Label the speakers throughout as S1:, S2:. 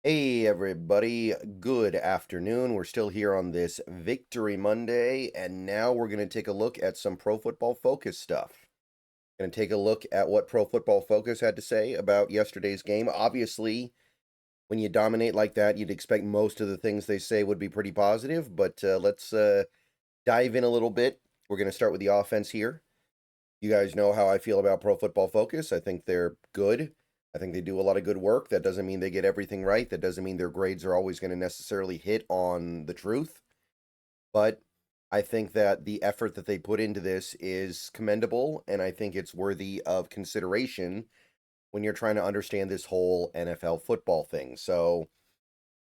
S1: Hey everybody, good afternoon. We're still here on this Victory Monday, and now we're going to take a look at some Pro Football Focus stuff. Going to take a look at what Pro Football Focus had to say about yesterday's game. Obviously, when you dominate like that, you'd expect most of the things they say would be pretty positive, but let's dive in a little bit. We're going to start with the offense here. You guys know how I feel about Pro Football Focus. I think they're good. I think they do a lot of good work. That doesn't mean they get everything right. That doesn't mean their grades are always going to necessarily hit on the truth. But I think that the effort that they put into this is commendable, and I think it's worthy of consideration when you're trying to understand this whole NFL football thing. So,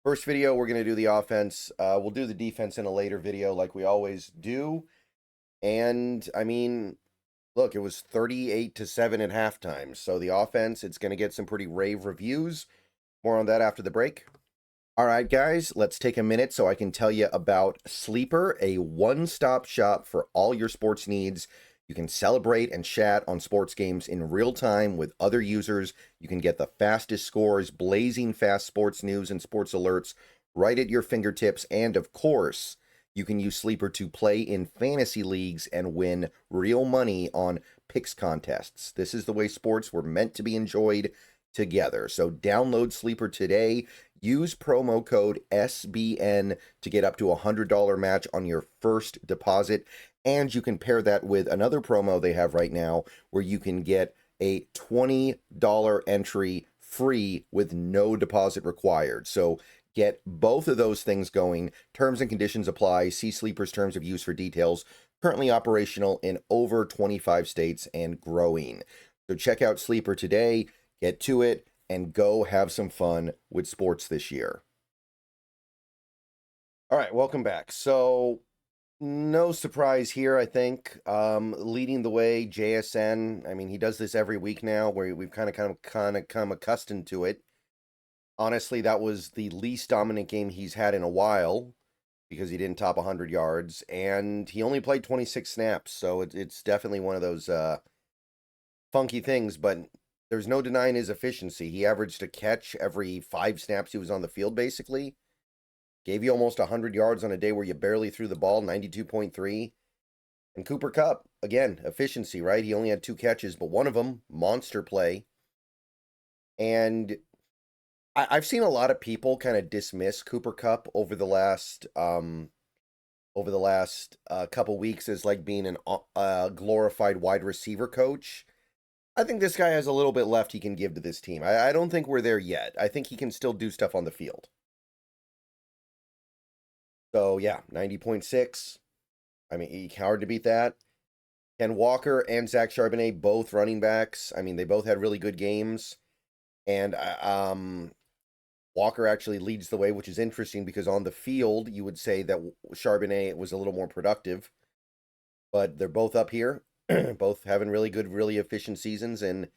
S1: first video, we're going to do the offense. We'll do the defense in a later video like we always do. And, I mean, look, it was 38-7 at halftime. So the offense, it's going to get some pretty rave reviews. More on that after the break. All right, guys, let's take a minute so I can tell you about Sleeper, a one-stop shop for all your sports needs. You can celebrate and chat on sports games in real time with other users. You can get the fastest scores, blazing fast sports news and sports alerts right at your fingertips. And of course, you can use Sleeper to play in fantasy leagues and win real money on picks contests. This is the way sports were meant to be enjoyed together. So download Sleeper today. Use promo code SBN to get up to a $100 match on your first deposit. And you can pair that with another promo they have right now where you can get a $20 entry free with no deposit required. So get both of those things going. Terms and conditions apply. See Sleeper's terms of use for details. Currently operational in over 25 states and growing. So check out Sleeper today. Get to it and go have some fun with sports this year. All right, welcome back. So no surprise here, I think. Leading the way, JSN. I mean, he does this every week now, where we've kind of come accustomed to it. Honestly, that was the least dominant game he's had in a while because he didn't top 100 yards, and he only played 26 snaps, so it's definitely one of those funky things, but there's no denying his efficiency. He averaged a catch every 5 snaps he was on the field, basically. Gave you almost 100 yards on a day where you barely threw the ball, 92.3. And Cooper Kupp, again, efficiency, right? He only had 2 catches, but one of them, monster play. And I've seen a lot of people kind of dismiss Cooper Kupp over the last couple weeks as like being an glorified wide receiver coach. I think this guy has a little bit left he can give to this team. I don't think we're there yet. I think he can still do stuff on the field. So yeah, 90.6. I mean, hard to beat that. Ken Walker and Zach Charbonnet, both running backs. I mean, they both had really good games. And Walker actually leads the way, which is interesting because on the field, you would say that Charbonnet was a little more productive. But they're both up here, both having really good, really efficient seasons. And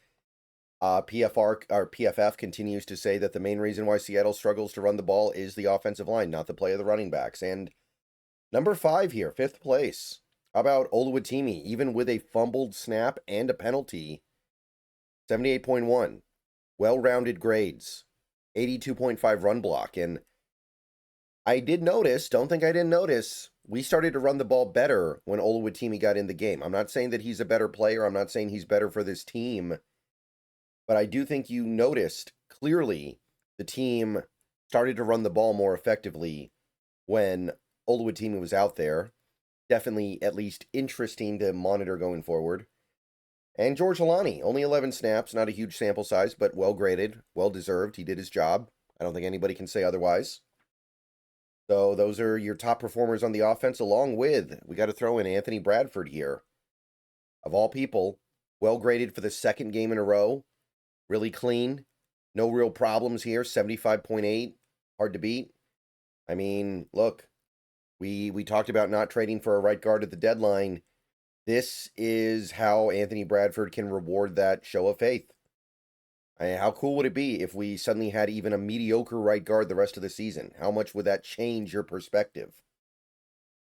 S1: PFF continues to say that the main reason why Seattle struggles to run the ball is the offensive line, not the play of the running backs. And number 5 here, 5th place. How about Oluwatimi, even with a fumbled snap and a penalty? 78.1. Well-rounded grades. 82.5 run block. And I did notice, don't think I didn't notice, we started to run the ball better when Oluwatimi got in the game. I'm not saying that he's a better player. I'm not saying he's better for this team. But I do think you noticed clearly the team started to run the ball more effectively when Oluwatimi was out there. Definitely at least interesting to monitor going forward. And George Holani, only 11 snaps, not a huge sample size, but well graded, well deserved. He did his job. I don't think anybody can say otherwise. So those are your top performers on the offense, along with, we got to throw in Anthony Bradford here. Of all people, well graded for the 2nd game in a row. Really clean. No real problems here. 75.8. Hard to beat. I mean, look, we talked about not trading for a right guard at the deadline. This is how Anthony Bradford can reward that show of faith. I mean, how cool would it be if we suddenly had even a mediocre right guard the rest of the season? How much would that change your perspective?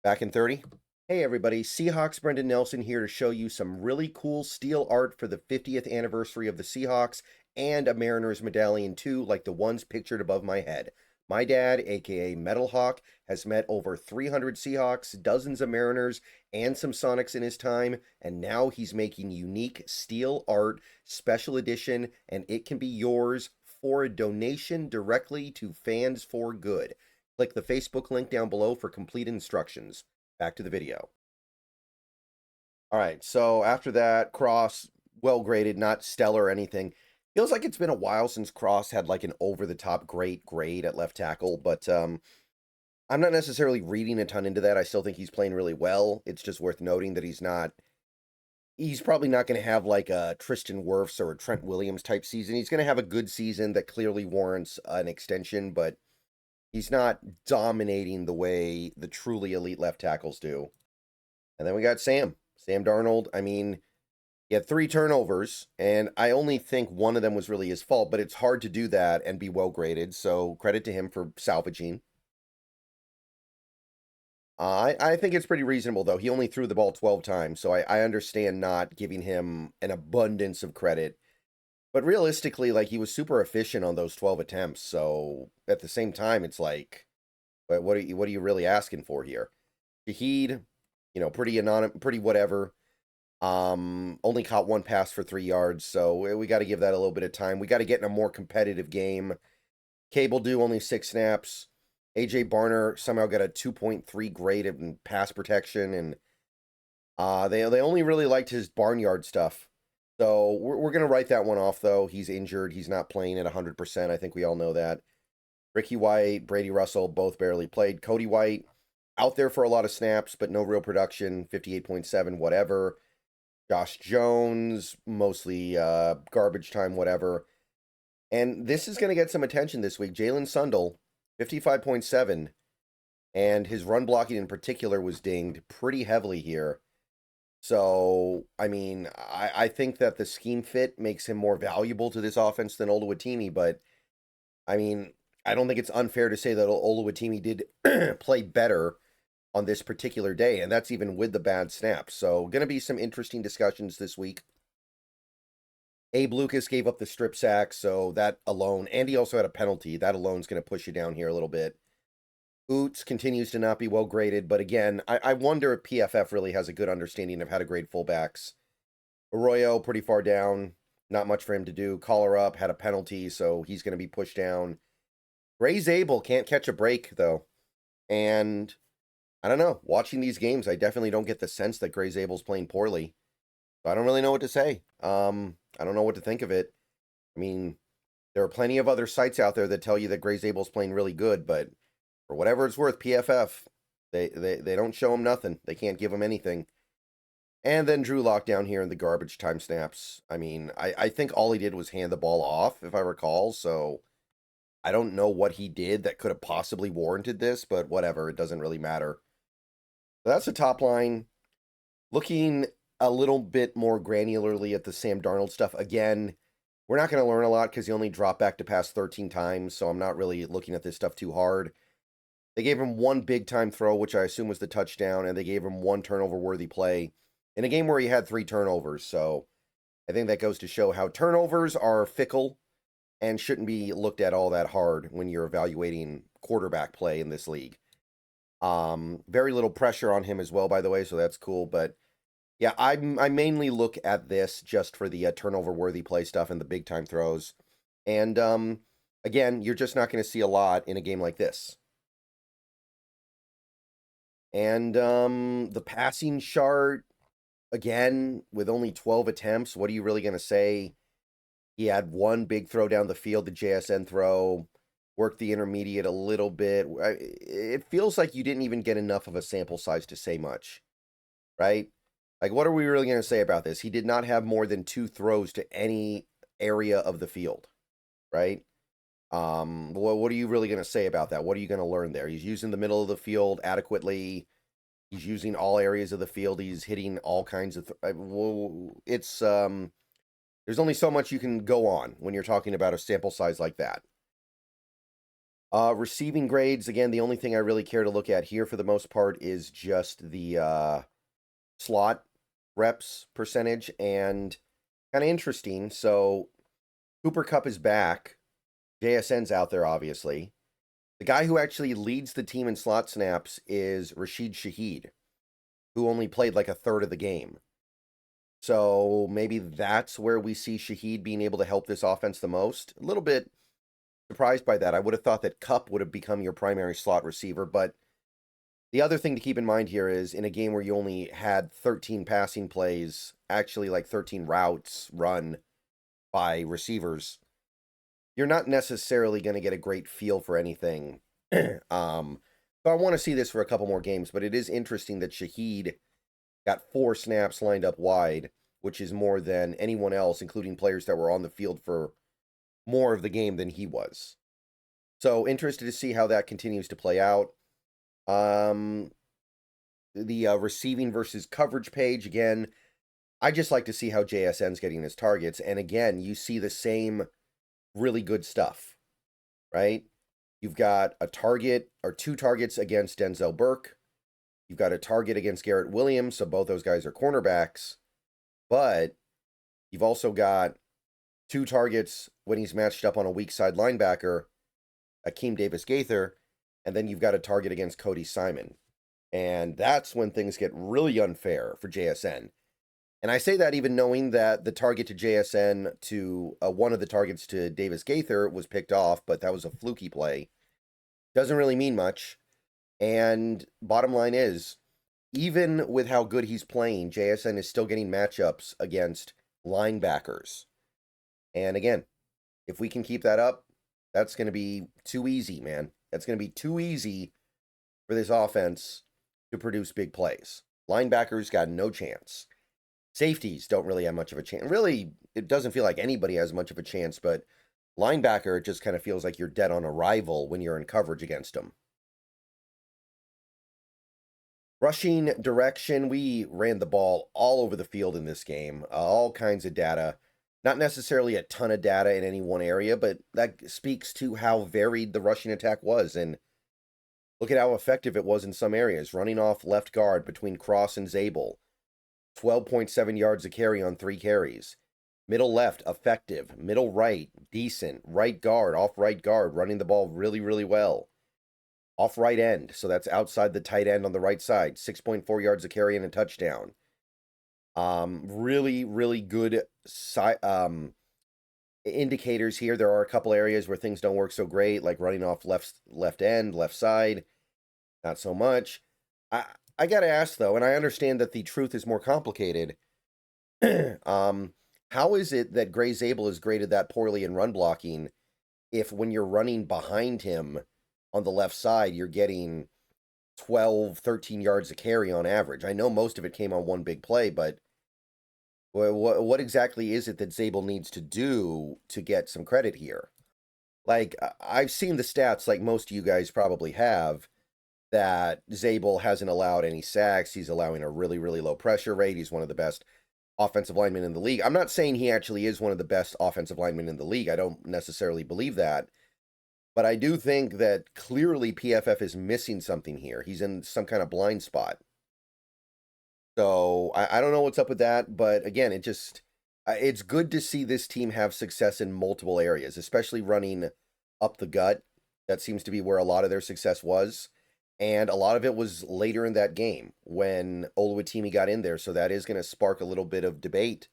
S1: Back in 30? Hey everybody, Seahawks Brendan Nelson here to show you some really cool steel art for the 50th anniversary of the Seahawks and a Mariners medallion too, like the ones pictured above my head. My dad, aka Metal Hawk, has met over 300 Seahawks, dozens of Mariners, and some Sonics in his time, and now he's making unique steel art, special edition, and it can be yours for a donation directly to Fans for Good. Click the Facebook link down below for complete instructions. Back to the video. All right, so after that, Cross, well graded, not stellar or anything. Feels like it's been a while since Cross had like an over-the-top great grade at left tackle, but I'm not necessarily reading a ton into that. I still think he's playing really well. It's just worth noting that he's probably not going to have like a Tristan Wirfs or a Trent Williams type season. He's going to have a good season that clearly warrants an extension, but he's not dominating the way the truly elite left tackles do. And then we got Sam Darnold. I mean, he had 3 turnovers, and I only think one of them was really his fault, but it's hard to do that and be well graded, so credit to him for salvaging. I think it's pretty reasonable, though. He only threw the ball 12 times, so I understand not giving him an abundance of credit. But realistically, like, he was super efficient on those 12 attempts, so at the same time, it's like, what are you really asking for here? Shaheed, pretty anonymous, pretty whatever. Only caught 1 pass for 3 yards, so we got to give that a little bit of time. We got to get in a more competitive game. Cable do only 6 snaps. AJ Barner somehow got a 2.3 grade in pass protection, and they only really liked his barnyard stuff. So we're gonna write that one off, though. He's injured. He's not playing at 100%. I think we all know that. Ricky White, Brady Russell, both barely played. Cody White out there for a lot of snaps, but no real production. 58.7, whatever. Josh Jones, mostly garbage time, whatever. And this is going to get some attention this week. Jalen Sundle, 55.7. And his run blocking in particular was dinged pretty heavily here. So, I mean, I think that the scheme fit makes him more valuable to this offense than Oluwatimi. But, I mean, I don't think it's unfair to say that Oluwatimi did play better on this particular day, and that's even with the bad snaps. So, going to be some interesting discussions this week. Abe Lucas gave up the strip sack, so that alone, and he also had a penalty. That alone is going to push you down here a little bit. Oots continues to not be well graded, but again, I wonder if PFF really has a good understanding of how to grade fullbacks. Arroyo, pretty far down, not much for him to do. Collar up, had a penalty, so he's going to be pushed down. Ray Zabel can't catch a break, though. And I don't know. Watching these games, I definitely don't get the sense that Gray Zabel's playing poorly. So I don't really know what to say. I don't know what to think of it. I mean, there are plenty of other sites out there that tell you that Gray Zabel's playing really good, but for whatever it's worth, PFF, they don't show him nothing. They can't give him anything. And then Drew Lock down here in the garbage time snaps. I mean, I think all he did was hand the ball off, if I recall, so I don't know what he did that could have possibly warranted this, but whatever, it doesn't really matter. So that's the top line. Looking a little bit more granularly at the Sam Darnold stuff, again, we're not going to learn a lot because he only dropped back to pass 13 times, so I'm not really looking at this stuff too hard. They gave him 1 big-time throw, which I assume was the touchdown, and they gave him 1 turnover-worthy play in a game where he had 3 turnovers, so I think that goes to show how turnovers are fickle and shouldn't be looked at all that hard when you're evaluating quarterback play in this league. Very little pressure on him as well, by the way, so that's cool. But yeah, I mainly look at this just for the turnover-worthy play stuff and the big-time throws. And again, you're just not going to see a lot in a game like this. And the passing chart, again, with only 12 attempts, what are you really going to say? He had 1 big throw down the field, the JSN throw, worked the intermediate a little bit. It feels like you didn't even get enough of a sample size to say much, right? Like, what are we really going to say about this? He did not have more than 2 throws to any area of the field, right? What are you really going to say about that? What are you going to learn there? He's using the middle of the field adequately. He's using all areas of the field. He's hitting all kinds of... it's... There's only so much you can go on when you're talking about a sample size like that. Receiving grades, again, the only thing I really care to look at here for the most part is just the slot reps percentage, and kind of interesting. So Cooper Kupp is back. JSN's out there, obviously. The guy who actually leads the team in slot snaps is Rashid Shaheed, who only played like a third of the game. So maybe that's where we see Shaheed being able to help this offense the most. A little bit surprised by that. I would have thought that Kupp would have become your primary slot receiver, but the other thing to keep in mind here is in a game where you only had 13 passing plays, actually like 13 routes run by receivers, you're not necessarily going to get a great feel for anything. So I want to see this for a couple more games, but it is interesting that Shaheed got 4 snaps lined up wide, which is more than anyone else, including players that were on the field for more of the game than he was. So interested to see how that continues to play out. The receiving versus coverage page, again, I just like to see how JSN's getting his targets. And again, you see the same really good stuff, right? You've got a target or 2 targets against Denzel Burke. You've got a target against Garrett Williams, so both those guys are cornerbacks. But you've also got 2 targets when he's matched up on a weak side linebacker, Akeem Davis-Gaither, and then you've got a target against Cody Simon. And that's when things get really unfair for JSN. And I say that even knowing that the target to JSN to one of the targets to Davis-Gaither was picked off, but that was a fluky play. Doesn't really mean much. And bottom line is, even with how good he's playing, JSN is still getting matchups against linebackers. And again, if we can keep that up, that's going to be too easy, man. That's going to be too easy for this offense to produce big plays. Linebackers got no chance. Safeties don't really have much of a chance. Really, it doesn't feel like anybody has much of a chance, but linebacker, it just kind of feels like you're dead on arrival when you're in coverage against them. Rushing direction, we ran the ball all over the field in this game. All kinds of data. Not necessarily a ton of data in any one area, but that speaks to how varied the rushing attack was. And look at how effective it was in some areas. Running off left guard between Cross and Zabel. 12.7 yards a carry on 3 carries. Middle left, effective. Middle right, decent. Right guard, off right guard, running the ball really, really well. Off right end, so that's outside the tight end on the right side. 6.4 yards a carry and a touchdown. Really, really good indicators here. There are a couple areas where things don't work so great, like running off left end, left side. Not so much. I got to ask, though, and I understand that the truth is more complicated. How is it that Gray Zabel is graded that poorly in run blocking if when you're running behind him on the left side, you're getting 12, 13 yards a carry on average? I know most of it came on one big play, but what exactly is it that Zabel needs to do to get some credit here? Like, I've seen the stats, like most of you guys probably have, that Zabel hasn't allowed any sacks. He's allowing a really, really low pressure rate. He's one of the best offensive linemen in the league. I'm not saying he actually is one of the best offensive linemen in the league. I don't necessarily believe that. But I do think that clearly PFF is missing something here. He's in some kind of blind spot. So I don't know what's up with that. But again, it's good to see this team have success in multiple areas, especially running up the gut. That seems to be where a lot of their success was. And a lot of it was later in that game when Oluwatimi got in there. So that is going to spark a little bit of debate,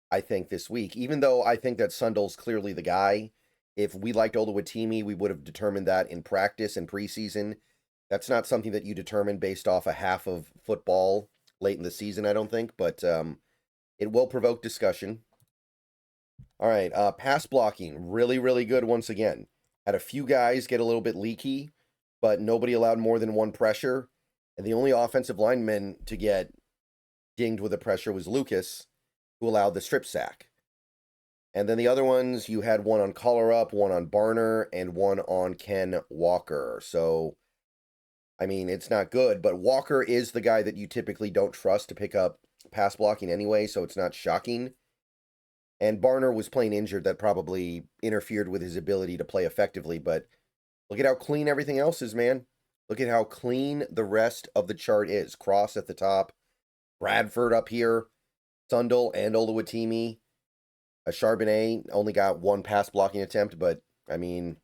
S1: I think, this week. Even though I think that Sundle's clearly the guy. If we liked Oluwatimi, we would have determined that in practice and preseason. That's not something that you determine based off a half of football late in the season, I don't think. But it will provoke discussion. All right, pass blocking. Really, really good once again. Had a few guys get a little bit leaky, but nobody allowed more than 1 pressure. And the only offensive lineman to get dinged with a pressure was Lucas, who allowed the strip sack. And then the other ones, you had one on Collar Up, one on Barner, and one on Ken Walker. So, I mean, it's not good, but Walker is the guy that you typically don't trust to pick up pass blocking anyway, so it's not shocking. And Barner was playing injured. That probably interfered with his ability to play effectively, but Look at how clean everything else is, man. Look at how clean the rest of the chart is. Cross at the top. Bradford up here. Sundle and Oluwatimi. A Charbonnet only got one pass blocking attempt, but, I mean,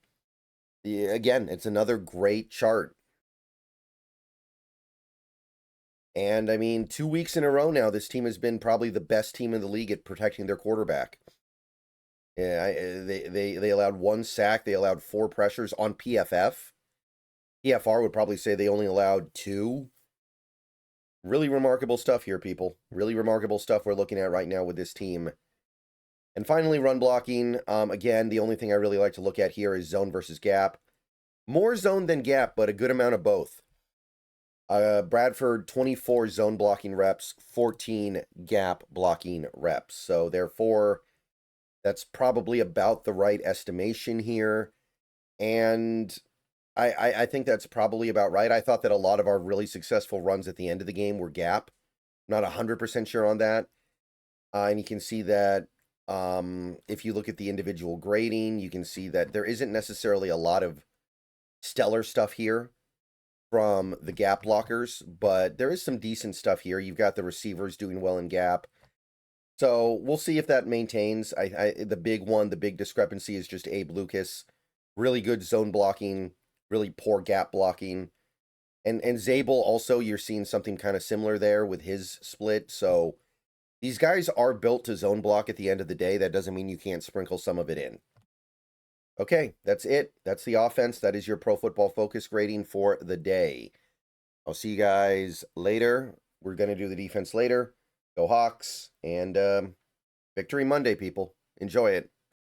S1: again, it's another great chart. And, I mean, 2 weeks in a row now, this team has been probably the best team in the league at protecting their quarterback. Yeah, they allowed 1 sack. They allowed 4 pressures on PFF. PFR would probably say they only allowed 2. Really remarkable stuff here, people. Really remarkable stuff we're looking at right now with this team. And finally, run blocking. Again, the only thing I really like to look at here is zone versus gap. More zone than gap, but a good amount of both. Bradford, 24 zone blocking reps, 14 gap blocking reps. So therefore, that's probably about the right estimation here. And I think that's probably about right. I thought that a lot of our really successful runs at the end of the game were gap. Not 100% sure on that. And you can see that if you look at the individual grading, you can see that there isn't necessarily a lot of stellar stuff here from the gap blockers, but there is some decent stuff here. You've got the receivers doing well in gap. So we'll see if that maintains. The big discrepancy is just Abe Lucas. Really good zone blocking, really poor gap blocking. And Zabel also, you're seeing something kind of similar there with his split. So these guys are built to zone block at the end of the day. That doesn't mean you can't sprinkle some of it in. Okay, that's it. That's the offense. That is your Pro Football Focus grading for the day. I'll see you guys later. We're going to do the defense later. Go Hawks. And Victory Monday, people. Enjoy it.